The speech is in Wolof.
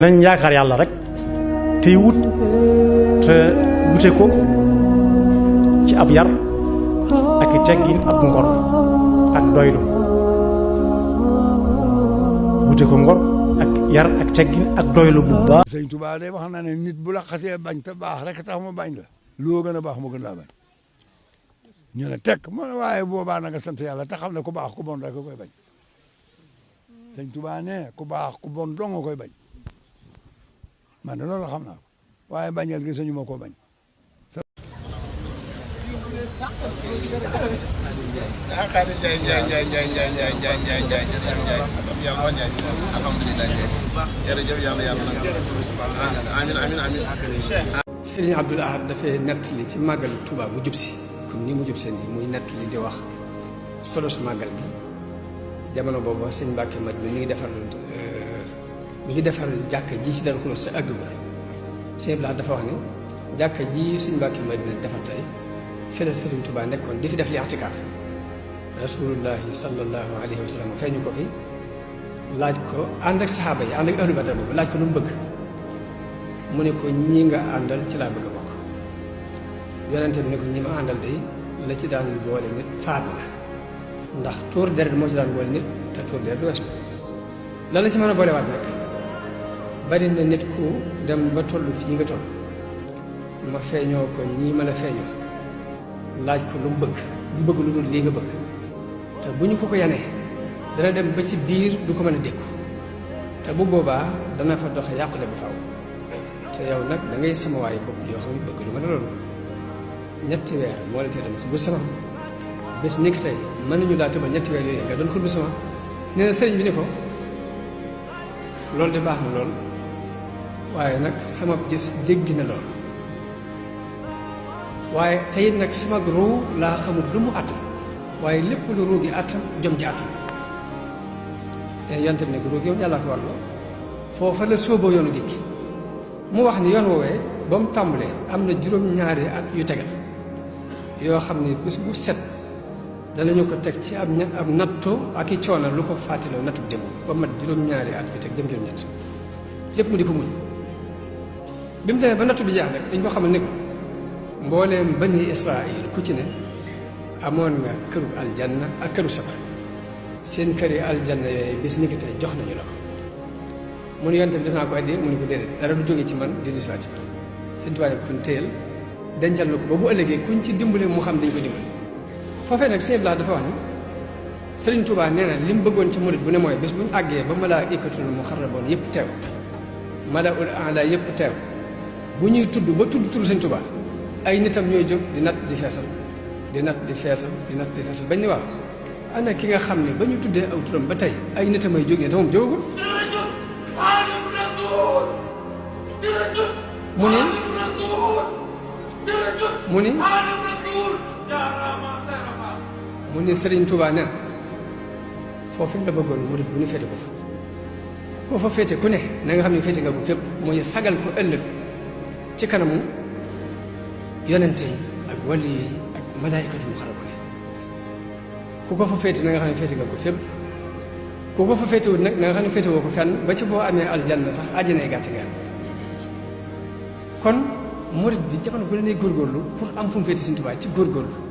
nañ yaakaar yàlla rek tey wut te wute ko ci ab yar ak i teggin ak ngor ak doylu wute ko ngor ak yar ak teggin ak doylu bu baax. Sëñ Tuubaa de wax na ne nit bu la xasee bañ te baax rek tax ma bañ la loo gën a baax moo gën laa bañ ñu ne tekk moo ne waaye boobaa na nga sant yàlla te xam ne ku baax ku bon rek koy bañ Sëñ Tuubaa ne ku baax ku bon dong nga koy bañ man de loolu xam naa ko waaye bañal gi sañu ma koo bañ. Sëriñ Abdoul Ahad dafay nettali ci màggal Touba bu jub si comme ni mu jub see nii muy nettali di wax solo su màggal gi jamono boobu sëñ Mbàkke Madina mi ngi defar jàkka ji ci Daaru Xudoos te àgg ba sëñ Abdoul Ahad dafa wax ne jàkka ji sëñ Mbàkke Madina defar tey fi la Sëriñ Touba nekkoon di fi def li i'tikaaf rasulullahi sallallahu alayhi wa sallam feeñu ko fi laaj ko ànd ak saxaaba yi ànd ak ahlu badar boobu laaj ko lu mu bëgg mu ne ko ñii nga àndal ci laa bëgg a bokk yonente bi ne ko ñi ma àndal day la ci daan boole nit faat na ndax tóor deret moo ci daan boole nit te tóor deret du weesu lan la ci mën a boolewaat nag bari na nit ku dem ba toll fii nga toll ma feeñoo ko ñii ma la feeñoo laaj ko lu mu bëgg du bëgg lu dul lii nga bëgg te bu ñu ko yanee dana dem ba ci biir du ko mën a dékku te bu boobaa dana fa doxe yàqule bu faw te yow nag da ngay sama waaye bopp yoo xam ne bëgg lu ma la loolu ñetti weer moo la tee dem xutbu sama bés ni ki tey mën nañu laa tëbal ñetti weer yooyu nga doon xutbu sama nee na sëriñ bi ni ko loolu de baax na lool waaye nag sama gis jéggi na lool waaye tey nag sama ruu laa xamul lu mu attan waaye lépp lu ruu gi attan jom ci attan yonte bi ne ko ruu gi yow yàlla ko war la foofa la sóoboo yoonu géej mu wax ni yoon woowee ba mu tàmbalee am na juróom-ñaari at yu tegal yoo xam ne bés bu set danañu ko teg ci ab nattu ak i coono lu ko fàttaloo nattu démb ba mat juróom-ñaari at yu teg jëm juróom-ñett lépp mu di ko muñ bi mu demee ba nattu bi jeex nag dañ ko xamal ni ko mbooleem bani Israël ku ci ne amoon nga këru aljanna ak këru safara seen këri aljanna yooyu bés ni ki tey jox nañu la ko mu ne yonte bi def naa ko addi mu ne ko déedéet dara du jóge ci man di ci man Sëñ Tuubaa kun téyel dencal na ko ba bu ëllëgee kuñ ci dimbale mu xam dañ ko dimbale foofee nag Sëñ Abdoul Ahad dafa wax ni Sëriñ Tuubaa nee na li mu bëggoon ci murit bu ne mooy bés bu ñu àggee ba malaa'ikatul muqarraboon yëpp teew malaa'ul a'laa yëpp teew bu ñuy tudd ba tudd turu Sëñ Tuubaa ay nitam ñooy jóg di nat di feesal di nat di feesal di nat di feesal bañ ni waaw ana ki nga xam ne ba ñu tuddee aw turam ba tey ay nitam ay jóg ne te moom jógagul mu ni Sëriñ Tuubaa ne foofu la bëggoon murit bu ñu féete ko fa ku ko fa féete ku ne na nga xam ne féete nga ko fépp mooy sagal ko ëllëg ci kanamu yonente yi ak wàlli yi ak malaayikatu muqarrabuun ku ko fa féete na nga xam ne féete nga ko fépp ku ko fa féetewut nag na nga xam ne féete woo ko fenn ba ci boo amee aljanna sax àjjana gàtt nga kon murit bi jamono bu ne góorgóorlu pour am fu mu féete Sëñ Tuubaa ci góorgóorlu